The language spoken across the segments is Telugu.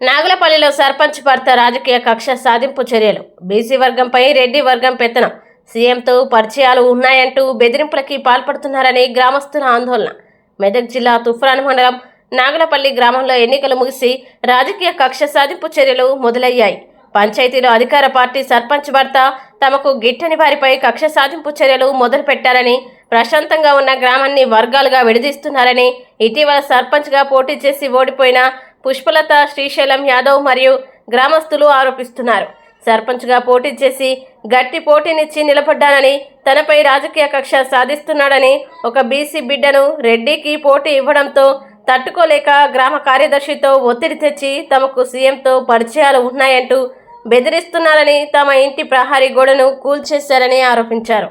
నాగలపల్లిలో సర్పంచ్ భర్త రాజకీయ కక్ష సాధింపు చర్యలు. బీసీ వర్గంపై రెడ్డి వర్గం పెత్తనం. సీఎంతో పరిచయాలు ఉన్నాయంటూ బెదిరింపులకి పాల్పడుతున్నారని గ్రామస్తుల ఆందోళన. మెదక్ జిల్లా తుఫ్రాన్ మండలం నాగలపల్లి గ్రామంలో ఎన్నికలు ముగిసి రాజకీయ కక్ష సాధింపు చర్యలు మొదలయ్యాయి. పంచాయతీలో అధికార పార్టీ సర్పంచ్ భర్త తమకు గిట్టని వారిపై కక్ష సాధింపు చర్యలు మొదలుపెట్టారని, ప్రశాంతంగా ఉన్న గ్రామాన్ని వర్గాలుగా విడదీస్తున్నారని, ఇటీవల సర్పంచ్గా పోటీ చేసి ఓడిపోయిన పుష్పలత శ్రీశైలం యాదవ్ మరియు గ్రామస్తులు ఆరోపిస్తున్నారు. సర్పంచ్గా పోటీ చేసి గట్టి పోటీనిచ్చి నిలబడ్డానని, తనపై రాజకీయ కక్ష సాధిస్తున్నాడని, ఒక బీసీ బిడ్డను రెడ్డికి పోటీ ఇవ్వడంతో తట్టుకోలేక గ్రామ కార్యదర్శితో ఒత్తిడి తెచ్చి తమకు సీఎంతో పరిచయాలు ఉన్నాయంటూ బెదిరిస్తున్నారని, తమ ఇంటి ప్రహారీ గోడను కూల్చేశారని ఆరోపించారు.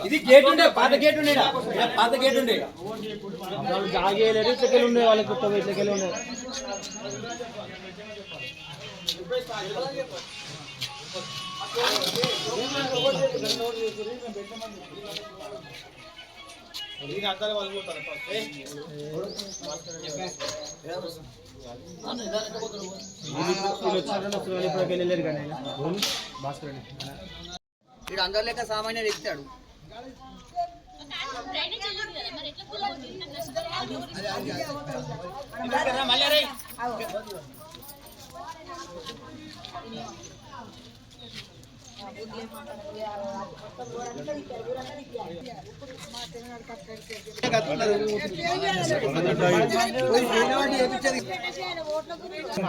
ఇది గేట్ ఉండే పాత గేట్ ఉండే పాత గేట్ ఉండే జాగేలేరు ఇట్లకెళ్ళి ఉండే వాళ్ళకి కొత్త ఇట్లకెళ్ళి ఉండే అందరు లెక్క సామాన్య వ్యక్తాడు.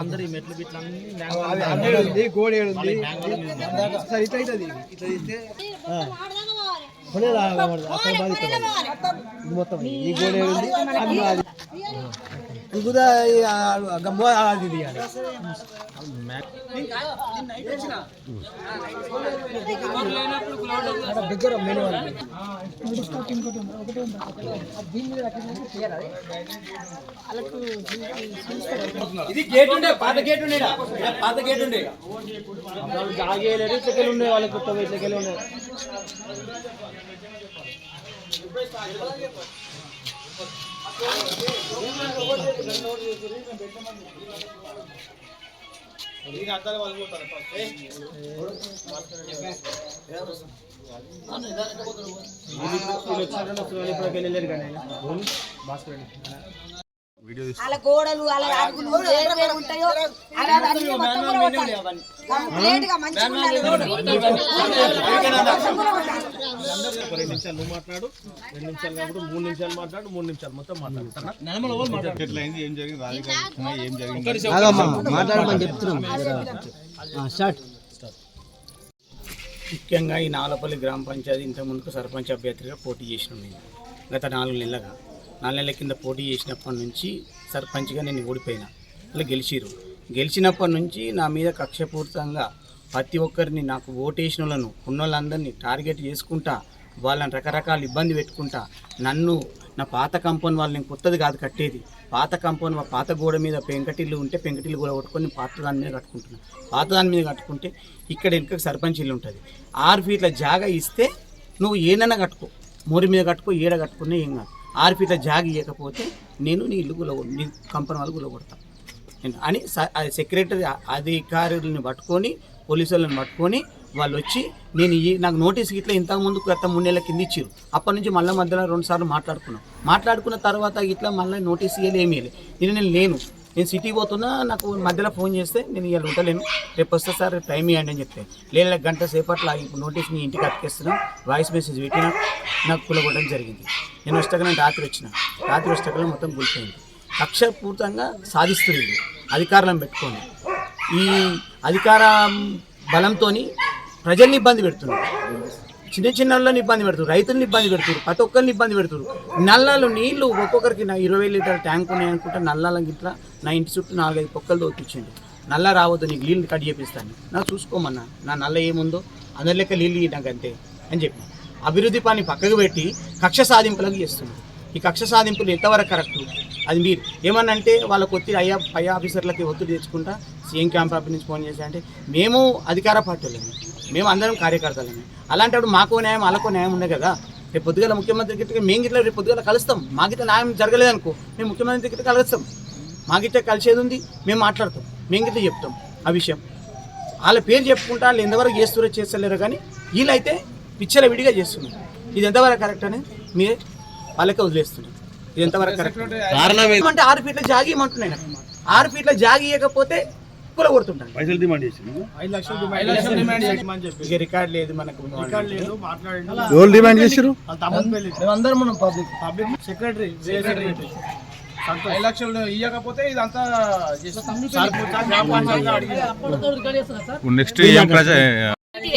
అందరు ఈ మెట్లు బిట్లన్నీ గోడేడుంది ఇట్లా ఇట్లా ఇస్తే మొత్తం ఈ గోడేడుంది ఇంకుదా గమ్మ అది దగ్గర ఇది గేట్ ఉండే పాత గేట్ ఉండే పాత గేట్ ఉండే జాగేలేరు ఇట్లకెళ్ళి ఉండే వాళ్ళకి కొత్త ఇట్లకెళ్ళి ఉండే అలా గోడలు అలా అరుగులు వేరు ఉంటాయో అలా నిమిషాలు నువ్వు మాట్లాడు, 2 నిమిషాలు కాబట్టి 3 నిమిషాలు మాట్లాడు, 3 నిమిషాలు మొత్తం మాట్లాడుతున్నా. ఏం జరిగింది ముఖ్యంగా ఈ నాగలపల్లి గ్రామ పంచాయతీ ఇంతకుముందుకు సర్పంచ్ అభ్యర్థిగా పోటీ చేసినాం. నేను గత 4 నెలల కింద పోటీ చేసినప్పటి నుంచి సర్పంచ్గా నేను ఓడిపోయినా. అలా గెలిచినప్పటి నుంచి నా మీద కక్షపూరితంగా ప్రతి ఒక్కరిని, నాకు ఓటేసిన వాళ్ళను ఉన్న వాళ్ళందరినీ టార్గెట్ చేసుకుంటా, వాళ్ళని రకరకాల ఇబ్బంది పెట్టుకుంటా, నన్ను నా పాత కంపౌండ్ వాళ్ళని కొత్తది కాదు కట్టేది, పాత కంపౌండ్ పాత గోడ మీద పెంకటిల్లు ఉంటే పెంకటిల్లు కూడా కొట్టుకొని పాత దాని మీద కట్టుకుంటున్నాను. పాత దాని మీద కట్టుకుంటే ఇక్కడ వెనుక సర్పంచ్ ఇల్లు ఉంటుంది, 6 ఫీట్ల జాగా ఇస్తే నువ్వు ఏనన్నా కట్టుకో, మోరి మీద కట్టుకో, ఏడ కట్టుకున్నా ఏం కాదు. 6 ఫీట్ల జాగా ఇవ్వకపోతే నేను నీ ఇల్లు నీ కంపెనీ వాళ్ళు గులగొడతాను అని సెక్రటరీ అధికారులను పట్టుకొని, పోలీసు వాళ్ళని పట్టుకొని వాళ్ళు వచ్చి నేను నాకు నోటీస్ ఇట్లా ఇంతకుముందు గత 3 నెలల కింద ఇచ్చారు. అప్పటి నుంచి మళ్ళీ మధ్యలో 2 సార్లు మాట్లాడుకున్న తర్వాత ఇట్లా మళ్ళీ నోటీస్ ఇవ్వాలి ఏమీ నేను సిటీ పోతున్నా, నాకు మధ్యలో ఫోన్ చేస్తే నేను ఇవాళ ఉండలేను, రేపు వస్తే సార్ టైం ఇవ్వండి అని చెప్తే, లేదా గంట సేపట్లో ఇప్పుడు నోటీస్ మీ ఇంటికి అతికేస్తున్నా, వాయిస్ మెసేజ్ పెట్టినా నాకు కూలగొట్టడం జరిగింది. నేను వస్తాక రాత్రి వస్తాకలో మొత్తం కూలిపోయింది. కక్షపూర్తంగా సాధిస్తుంది అధికారులను పెట్టుకొని. ఈ అధికార బలంతో ప్రజల్ని ఇబ్బంది పెడుతున్నారు, చిన్న వాళ్ళని ఇబ్బంది పెడుతున్నారు, రైతులను ఇబ్బంది పెడుతున్నారు, ప్రతి ఒక్కరిని ఇబ్బంది పెడుతున్నారు. నల్లాలు నీళ్లు ఒక్కొక్కరికి 20 లీటర్ల ట్యాంక్ ఉన్నాయనుకుంటే నల్లాల గిట్లా నా ఇంటి చుట్టూ 4-5 పొక్కలు దోపించింది. నల్ల రావద్దు, నీకు నీళ్ళు కట్ చేపిస్తాను, నాకు చూసుకోమన్నా, నా నల్ల ఏముందో అందరి లెక్క నీళ్ళు నాకు అంతే అని చెప్పి అభివృద్ధి పని పక్కకు పెట్టి కక్ష సాధింపులకు చేస్తున్నారు. ఈ కక్ష సాధింపులు ఎంతవరకు కరెక్టు? అది మీరు ఏమన్నా అంటే వాళ్ళకు ఒత్తిడి పై ఆఫీసర్లకి ఒత్తిడి తెచ్చుకుంటా సీఎం క్యాంప్ ఆఫీస్ నుంచి ఫోన్ చేసి అంటే మేము అధికార పార్టీలమే, మేము అందరం కార్యకర్తలమే, అలాంటప్పుడు మాకో న్యాయం వాళ్ళకో న్యాయం ఉండే కదా. రేపు పొద్దుగల ముఖ్యమంత్రి గిట్ట మేము గిట్ల రేపు పొద్దుగల కలుస్తాం, మాకిట్లా న్యాయం జరగలేదనుకో మేము ముఖ్యమంత్రి గిట్ట కలుస్తాం, మాకిట్లా కలిసేది ఉంది, మేము మాట్లాడతాం, మేము గిట్ల చెప్తాం ఆ విషయం. వాళ్ళ పేరు చెప్పుకుంటా వాళ్ళు ఎంతవరకు చేస్తారో చేస్తలేరు, కానీ వీళ్ళైతే పిచ్చల విడిగా చేస్తున్నారు. ఇది ఎంతవరకు కరెక్ట్ అని మీరే వాళ్ళకే వదిలేస్తున్నారు. ఇది ఎంతవరకు కరెక్ట్ అంటే 6 ఫీట్ల జాగి ఇవ్వమంటున్నాయి. 6 ఫీట్ల జాగి ఇవ్వకపోతే కూల కొడుతుంటాను. పైసలు డిమాండ్ చేసి 5 లక్షలు డిమాండ్ చేసి రికార్డ్ లేదు, మనకు ఎవరు డిమాండ్ చేశారు? మేమందరం మనం పబ్లిక్ సెక్రటరీ 5 లక్షలు ఇవ్వకపోతే ఇదంతా నెక్స్ట్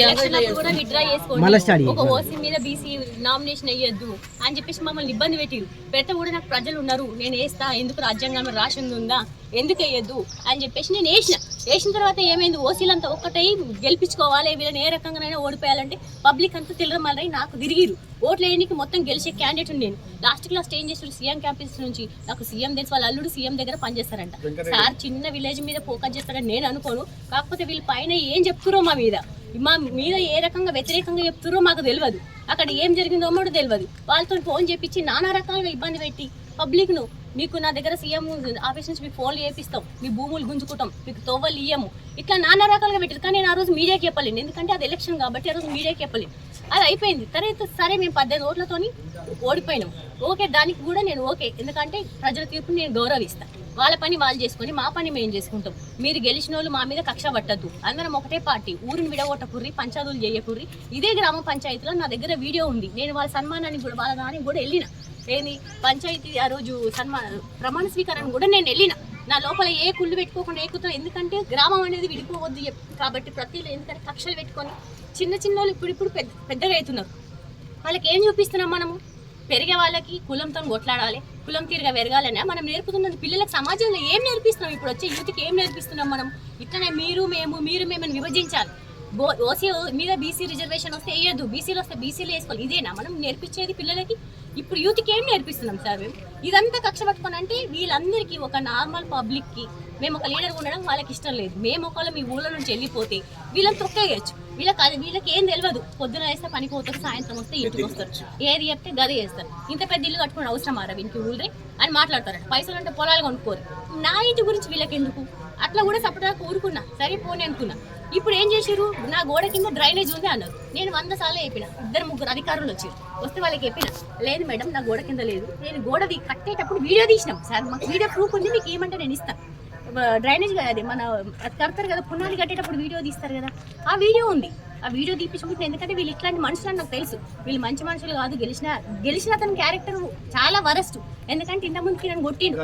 ఎలక్షన్లకు కూడా విత్డ్రా చేసుకోండి, ఒక ఓసీ మీద బీసీ నామినేషన్ అయ్యొద్దు అని చెప్పేసి మమ్మల్ని ఇబ్బంది పెట్టిరు. పెడితే కూడా నాకు ప్రజలు ఉన్నారు, నేను వేస్తా, ఎందుకు రాజ్యాంగంలో రాసింది ఉందా, ఎందుకు వేయద్దు అని చెప్పేసి నేను వేసిన తర్వాత ఏమైంది, ఓసీలంతా ఒక్కటై గెలిపించుకోవాలి, వీళ్ళని ఏ రకంగానైనా ఓడిపోయాలంటే పబ్లిక్ అంతా తిరగమల్లి నాకు తిరిగిరు. ఓట్లు వేయడానికి మొత్తం గెలిచే క్యాండిడేట్ నేను. లాస్ట్ క్లాస్ ఏం చేస్తారు, సీఎం క్యాంపస్ నుంచి నాకు సీఎం తెలిసి వాళ్ళ అల్లుడు సీఎం దగ్గర పనిచేస్తారంట. సార్ చిన్న విలేజ్ మీద ఫోకస్ చేస్తారని నేను అనుకోను, కాకపోతే వీళ్ళ పైన ఏం చెప్తురో మా మీద ఏ రకంగా వ్యతిరేకంగా చెప్తురో మాకు తెలియదు, అక్కడ ఏం జరిగిందో కూడా తెలియదు. వాళ్ళతో ఫోన్ చేపించి నానా రకాలుగా ఇబ్బంది పెట్టి పబ్లిక్ను మీకు నా దగ్గర సీఎం ఆఫీస్ నుంచి మీకు ఫోన్లు చేపిస్తాం, మీ భూములు గుంజుకుంటాం, మీకు తోవలు ఇయ్యము, ఇట్లా నానా రకాలుగా పెట్టారు. కానీ నేను ఆ రోజు మీడియాకి చెప్పలేను, ఎందుకంటే అది ఎలక్షన్ కాబట్టి ఆ రోజు మీడియాకి చెప్పలేను. అది అయిపోయింది. తర్వాత సరే మేము 18 ఓట్లతోని ఓడిపోయినాం, ఓకే, దానికి కూడా నేను ఓకే, ఎందుకంటే ప్రజల తీర్పుని నేను గౌరవిస్తాను. వాళ్ళ పని వాళ్ళు చేసుకొని మా పని మేము చేసుకుంటాం. మీరు గెలిచిన వాళ్ళు మా మీద కక్ష పట్టద్దు, అందరం ఒకటే పార్టీ, ఊరిని విడగొట్టకుర్రి, పంచాయతీలు చేయకుర్రి. ఇదే గ్రామ పంచాయతీలో నా దగ్గర వీడియో ఉంది, నేను వాళ్ళ సన్మానానికి కూడా వాళ్ళ దానికి కూడా వెళ్ళిన. ఏంది పంచాయతీ ఆ రోజు ప్రమాణ స్వీకారం కూడా నేను వెళ్ళిన. నా లోపల ఏ కుళ్ళు పెట్టుకోకుండా ఎక్కుతాం, ఎందుకంటే గ్రామం అనేది విడిపోవద్దు కాబట్టి ప్రతిలో ఎందుకంటే కక్షలు పెట్టుకొని చిన్న వాళ్ళు ఇప్పుడు పెద్దగా అవుతున్నారు. వాళ్ళకి ఏం చూపిస్తున్నాం మనము? పెరిగే వాళ్ళకి కులంతో కొట్లాడాలి, కులం తీరుగా పెరగాలనే మనం నేర్పుతున్నది. పిల్లలకు సమాజంలో ఏం నేర్పిస్తున్నాం? ఇప్పుడు వచ్చే యూత్కి ఏం నేర్పిస్తున్నాం మనం? ఇట్లనే మీరు మేమని విభజించాలి. ఓసీ మీద బీసీ రిజర్వేషన్ వస్తే వేయద్దు, బీసీలు వస్తే బీసీలు వేసుకోవాలి. ఇదేనా మనం నేర్పించేది పిల్లలకి? ఇప్పుడు యూత్కి ఏం నేర్పిస్తున్నాం సార్ మేము? ఇదంతా కక్ష పట్టుకొని అంటే వీళ్ళందరికీ ఒక నార్మల్ పబ్లిక్కి మేము ఒక లీడర్ ఉండడం వాళ్ళకి ఇష్టం లేదు. మేము ఒకవేళ మీ ఊళ్ళో నుంచి వెళ్ళిపోతే వీళ్ళని తొక్కేయచ్చు. వీళ్ళకి ఏం తెలియదు, పొద్దున వేస్తే పనికి పోతారు, సాయంత్రం వస్తే ఇంటికి వస్తారు, ఏది చెప్తే గది చేస్తారు. ఇంత పెద్ద ఇల్లు కట్టుకుని అవసరం ఆరా వీనికి ఊళ్ళే అని మాట్లాడతారంట. పైసలు అంటే పొలాలు కొనుక్కోరు. నా ఇంటి గురించి వీళ్ళకి ఎందుకు? అట్లా కూడా సపరేట్గా ఊరుకున్నా, సరే పోనీ అనుకున్నా. ఇప్పుడు ఏం చేశారు, నా గోడ కింద డ్రైనేజ్ ఉంది అన్నారు. నేను 100 సార్లు చెప్పిన, 2-3 అధికారులు వచ్చారు, వస్తే వాళ్ళకి చెప్పిన, లేదు మేడం నా గోడ కింద లేదు, నేను గోడ కట్టేటప్పుడు వీడియో తీసినాం సార్, మాకు వీడియో ప్రూఫ్ ఉంది, మీకు ఏమంటే నేను ఇస్తాను. డ్రైనేజ్ అది మన కడతారు కదా, పునాది కట్టేటప్పుడు వీడియో తీస్తారు కదా, ఆ వీడియో ఉంది. ఆ వీడియో తీపించుకుంటున్నా, ఎందుకంటే వీళ్ళు ఇట్లాంటి మనుషులని నాకు తెలుసు. వీళ్ళు మంచి మనుషులు కాదు. గెలిచిన అతని క్యారెక్టర్ చాలా వరస్ట్. ఎందుకంటే ఇంత ముందుకి నన్ను కొట్టిండు,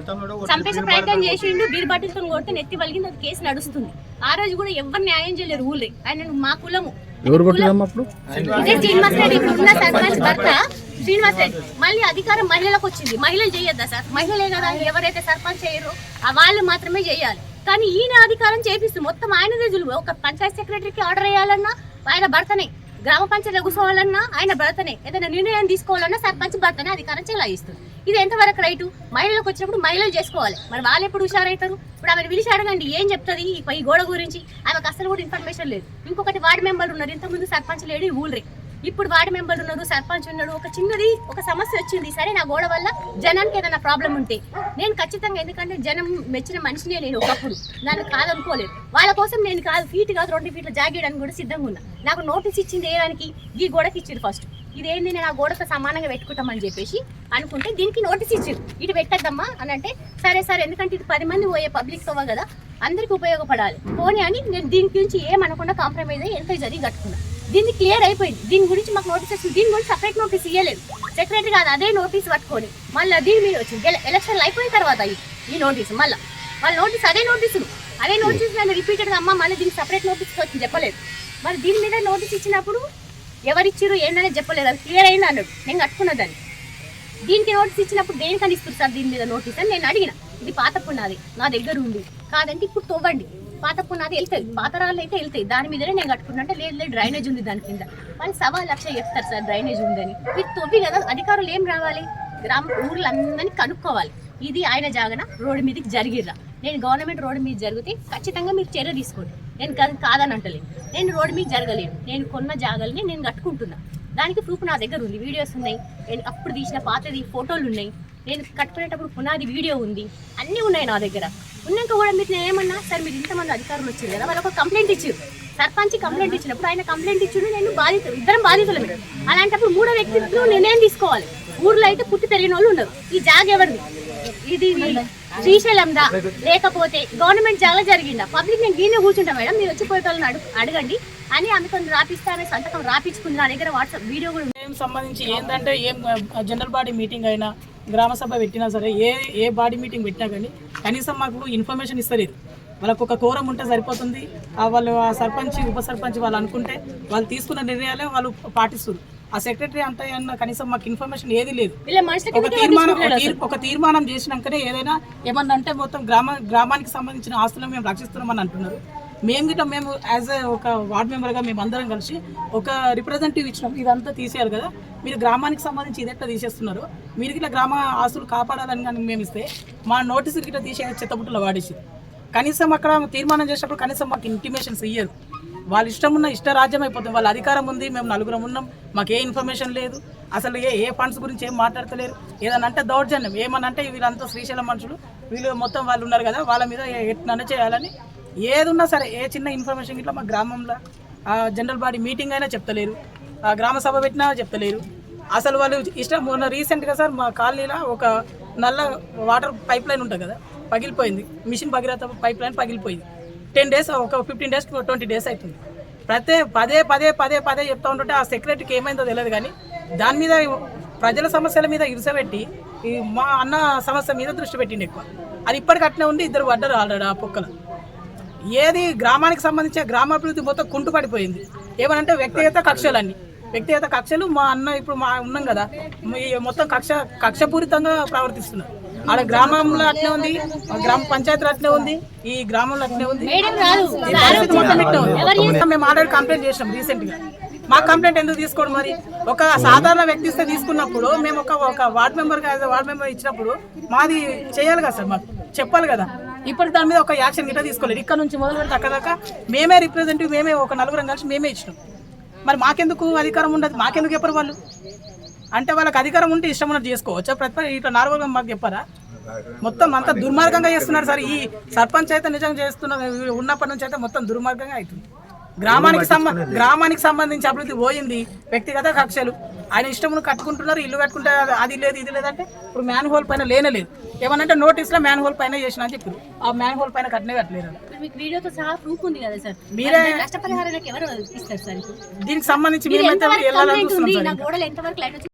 చంపేసే ప్రయత్నం చేసిండు, బీర్ బాటిల్తో కొడితే నెత్తి వలిగింది, అది కేసు నడుస్తుంది. ఆ రోజు కూడా ఎవరు న్యాయం చేయలేరు ఊళ్ళే. ఆయన మా కులము ఇదే శ్రీనివాస్ రెడ్డి, ఇప్పుడున్న సర్పంచ్ భర్త శ్రీనివాస్ రెడ్డి. మళ్ళీ అధికారం మహిళలకు వచ్చింది. మహిళలు చేయొద్దా సార్? మహిళలే కదా, ఎవరైతే సర్పంచ్ చేయరో వాళ్ళు మాత్రమే చేయాలి. కానీ ఈయన అధికారం చేపిస్తూ మొత్తం ఆయనదే జులువు. ఒక పంచాయత్ సెక్రటరీకి ఆర్డర్ వేయాలన్నా ఆయన భర్తనే, గ్రామ పంచాయతీ కూర్చోవాలన్నా ఆయన భర్తనే, ఏదైనా నిర్ణయం తీసుకోవాలన్నా సర్పంచ్ భర్తనే అధికారం చెలాయిస్తుంది. ఇది ఎంతవరకు రైటు? మహిళలకు వచ్చినప్పుడు మహిళలు చేసుకోవాలి. మరి వాళ్ళు ఎప్పుడు హుషారవుతారు? ఇప్పుడు ఆమెను పిలిచి అడగండి ఏం చెప్తుంది ఈ గోడ గురించి. ఆమెకు అసలు కూడా ఇన్ఫర్మేషన్ లేదు. ఇంకొకటి వార్డు మెంబర్లు ఉన్నారు, ఇంతకుముందు సర్పంచ్ లేడు ఈ ఊళ్ళే, ఇప్పుడు వార్డు మెంబర్లు ఉన్నారు, సర్పంచ్ ఉన్నాడు. ఒక సమస్య వచ్చింది, సరే నా గోడ వల్ల జనానికి ఏదైనా ప్రాబ్లం ఉంటే నేను ఖచ్చితంగా, ఎందుకంటే జనం మెచ్చిన మనిషినే నేను, ఒకప్పుడు నన్ను కాదనుకోలేదు. వాళ్ళ కోసం నేను కాదు, ఫీట్ కాదు 2 ఫీట్ల జాగేయడానికి కూడా సిద్ధంగా ఉన్నా. నాకు నోటీస్ ఇచ్చింది వేయడానికి ఈ గోడకి ఇచ్చారు. ఫస్ట్ ఇదేంది, నేను ఆ గోడతో సమానంగా పెట్టుకుంటామని చెప్పేసి అనుకుంటే దీనికి నోటీస్ ఇచ్చారు, ఇటు పెట్టద్దమ్మా అని అంటే సరే సార్, ఎందుకంటే ఇది 10 మంది పోయే పబ్లిక్ సోవా కదా, అందరికి ఉపయోగపడాలి పోనీ అని నేను దీని గురించి ఏమనకుండా కాంప్రమైజ్ అయ్యి ఎంత జరిగి కట్టుకున్నా. దీన్ని క్లియర్ అయిపోయింది. దీని గురించి మాకు నోటీస్ వచ్చింది. దీని గురించి సపరేట్ నోటీస్ ఇవ్వలేదు సెక్రటరీ కాదు, అదే నోటీస్ పట్టుకొని మళ్ళీ దీని మీద వచ్చింది. ఎలక్షన్లు అయిపోయిన తర్వాత ఈ నోటీసు మళ్ళీ వాళ్ళ నోటీస్ అదే నోటీసు నేను రిపీటెడ్గా అమ్మ మళ్ళీ దీనికి సపరేట్ నోటీస్ వచ్చింది చెప్పలేదు. మరి దీని మీద నోటీస్ ఇచ్చినప్పుడు ఎవరిచ్చిరు ఏంటనేది చెప్పలేదు, అది క్లియర్ అయింది అన్నాడు. నేను కట్టుకున్న దాన్ని. దీనికి నోటీస్ ఇచ్చినప్పుడు దేనికని ఇస్తారు సార్ దీని మీద నోటీస్ అని నేను అడిగిన. ఇది పాత పునాది నా దగ్గర ఉంది కాదంటే ఇప్పుడు తవ్వండి, పాత పునాది వెళ్తాయి, పాత రాళ్ళు అయితే వెళ్తాయి, దాని మీదనే నేను కట్టుకున్నా అంటే లేదు లేదు డ్రైనేజ్ ఉంది దాని కింద. వాళ్ళు 1,00,000 చెప్తారు సార్ డ్రైనేజ్ ఉందని. మీరు తొవ్వి కదా, అధికారులు ఏం రావాలి, ఊర్లందరినీ కనుక్కోవాలి. ఇది ఆయన జాగన రోడ్డు మీదకి జరిగిర్రా, నేను గవర్నమెంట్ రోడ్డు మీద జరిగితే ఖచ్చితంగా మీరు చర్య తీసుకోండి. నేను కాదని అంటలేను, నేను రోడ్డు మీద జరగలేను, నేను కొన్న జాగల్ని నేను కట్టుకుంటున్నా. దానికి ప్రూఫ్ నా దగ్గర ఉంది, వీడియోస్ ఉన్నాయి, నేను అప్పుడు తీసిన పాతది ఫోటోలు ఉన్నాయి, నేను కట్టుకునేటప్పుడు పునాది వీడియో ఉంది, అన్నీ ఉన్నాయి నా దగ్గర. ఉన్నాక కూడా మీరు నేను ఏమన్నా, సార్ మీరు ఇంతమంది అధికారులు వచ్చారు కదా, వాళ్ళు ఒక కంప్లైంట్ ఇచ్చారు, సర్పంచ్ కంప్లైంట్ ఇచ్చినప్పుడు ఆయన కంప్లైంట్ ఇచ్చాడు, నేను బాధితులు, ఇద్దరం బాధితులమే. అలాంటప్పుడు 3వ వ్యక్తిత్వం నిర్ణయం తీసుకోవాలి. ఊర్లో అయితే పుట్టి తెలియని వాళ్ళు ఉండరు. ఈ జాగ ఎవరిది, ఇది శ్రీశైలందా లేకపోతే గవర్నమెంట్ జాగా జరిగిందా, పబ్లిక్ నేను దీన్ని కూర్చుంటా మేడం, మీరు వచ్చిపోయే వాళ్ళని అడగండి అని ఆమెతో రాపిస్తానే సంతకం రాపించుకుంది. నా దగ్గర వాట్సాప్ వీడియో కూడా ఏం సంబంధించి ఏంటంటే ఏం జనరల్ బాడీ మీటింగ్ అయినా గ్రామ సభ పెట్టినా సరే, ఏ బాడీ మీటింగ్ పెట్టినా కానీ కనీసం మాకు ఇన్ఫర్మేషన్ ఇస్తలేదు. వాళ్ళకు ఒక కోరం ఉంటే సరిపోతుంది, వాళ్ళు ఆ సర్పంచ్ ఉప సర్పంచ్ వాళ్ళు అనుకుంటే వాళ్ళు తీసుకున్న నిర్ణయాలే వాళ్ళు పాటిస్తారు. ఆ సెక్రటరీ అంటే కనీసం మాకు ఇన్ఫర్మేషన్ ఏది లేదు. ఒక తీర్మానం చేసినాకనే ఏదైనా ఏమన్నా అంటే మొత్తం గ్రామానికి సంబంధించిన ఆస్తులను మేము రక్షిస్తున్నామని అంటున్నారు. మేము యాజ్ ఒక వార్డ్ మెంబర్గా మేము అందరం కలిసి ఒక రిప్రజెంటేటివ్ ఇచ్చినాం, ఇదంతా తీసేయాలి కదా, మీరు గ్రామానికి సంబంధించి ఇదెట్లా తీసేస్తున్నారు, మీరు ఇట్లా గ్రామ ఆస్తులు కాపాడాలని కానీ మేము ఇస్తే మా నోటీసులు ఇట్లా తీసే చెత్తబుట్టలో వాడేసి కనీసం అక్కడ తీర్మానం చేసినప్పుడు కనీసం మాకు ఇంటిమేషన్స్ ఇయ్యరు. వాళ్ళ ఇష్టం ఉన్న ఇష్టరాజ్యం అయిపోతుంది. వాళ్ళ అధికారం ఉంది, మేము 4 ఉన్నాం, మాకు ఏ ఇన్ఫర్మేషన్ లేదు, అసలు ఏ ఫండ్స్ గురించి ఏం మాట్లాడతలేరు. ఏదన్నా అంటే దౌర్జన్యం, ఏమనంటే వీళ్ళంతా శ్రీశైలం మనుషులు, వీళ్ళు మొత్తం వాళ్ళు ఉన్నారు కదా, వాళ్ళ మీద ఎట్లా చేయాలని ఏది ఉన్నా సరే, ఏ చిన్న ఇన్ఫర్మేషన్ ఇట్లా మా గ్రామంలో జనరల్ బాడీ మీటింగ్ అయినా చెప్తలేరు, గ్రామ సభ పెట్టినా చెప్తలేరు. అసలు వాళ్ళు ఇష్టం. మొన్న రీసెంట్గా సార్ మా కాలనీలో ఒక నల్ల వాటర్ పైప్ లైన్ ఉంటుంది కదా, పగిలిపోయింది, మిషన్ భగీరథ పైప్ లైన్ పగిలిపోయింది. 10 days, ఒక 15 days 20 days అవుతుంది. పదే చెప్తా ఉంటుంటే ఆ సెక్రటరీకి ఏమైందో తెలియదు, కానీ దాని మీద ప్రజల సమస్యల మీద ఇరుసబెట్టి మా అన్న సమస్య మీద దృష్టి పెట్టింది ఎక్కువ. అది ఇప్పటికి అట్నే ఉంది, 2 పడ్డారు ఆల్రెడీ ఆ పొక్కలు. ఏది గ్రామానికి సంబంధించిన గ్రామాభివృద్ధి మొత్తం కుంటు పడిపోయింది. ఏమనంటే వ్యక్తిగత కక్షలు మా అన్న ఇప్పుడు మా ఉన్నాం కదా, మొత్తం కక్షపూరితంగా ప్రవర్తిస్తున్నారు. ఆడ గ్రామంలో అట్నే ఉంది, గ్రామ పంచాయతీలో అట్నే ఉంది, ఈ గ్రామంలో అట్నే ఉంది. మేము ఆల్రెడీ కంప్లైంట్ చేసినాం రీసెంట్గా. మా కంప్లైంట్ ఎందుకు తీసుకోవడం, మరి ఒక సాధారణ వ్యక్తి ఇస్తే తీసుకున్నప్పుడు మేము ఒక వార్డ్ మెంబర్గా వార్డ్ మెంబర్ ఇచ్చినప్పుడు మాది చేయాలి కదా సార్, మాకు చెప్పాలి కదా. ఇప్పటికి దాని మీద ఒక యాక్షన్ గిట్ట తీసుకోలేదు. ఇక్కడ నుంచి మొదలు పెడితే అక్కడ దాకా మేమే రిప్రజెంటేటివ్, మేమే ఒక 4 కలిసి మేమే ఇచ్చినాం. మరి మాకెందుకు అధికారం ఉండదు, మాకెందుకు చెప్పరు వాళ్ళు? అంటే వాళ్ళకి అధికారం ఉంటే ఇష్టం ఉన్నట్టు చేసుకోవచ్చా? ప్రతి ఇట్లా నార్మల్గా మాకు చెప్పారా? మొత్తం అంతా దుర్మార్గంగా చేస్తున్నారు సార్. ఈ సర్పంచ్ అయితే నిజంగా చేస్తున్న ఉన్నప్పటి నుంచి అయితే మొత్తం దుర్మార్గంగా అవుతుంది. గ్రామానికి సంబంధించి అభివృద్ధి పోయింది. వ్యక్తిగత కక్షలు, ఆయన ఇష్టమును కట్టుకుంటున్నారు, ఇల్లు కట్టుకుంటారు, అది లేదు ఇది లేదంటే ఇప్పుడు మ్యాన్ హోల్ పైన లేనలేదు. ఏమనంటే నోటీస్లో మ్యాన్ హోల్ పైన చేసిన అని చెప్పారు, ఆ మ్యాన్ హోల్ పైన కట్టలేదు. వీడియోతో సహా ప్రూఫ్ ఉంది కదా సార్, మీరే నష్టపరిహారానికి ఎవరు ఇస్తారు సార్? దీనికి సంబంధించి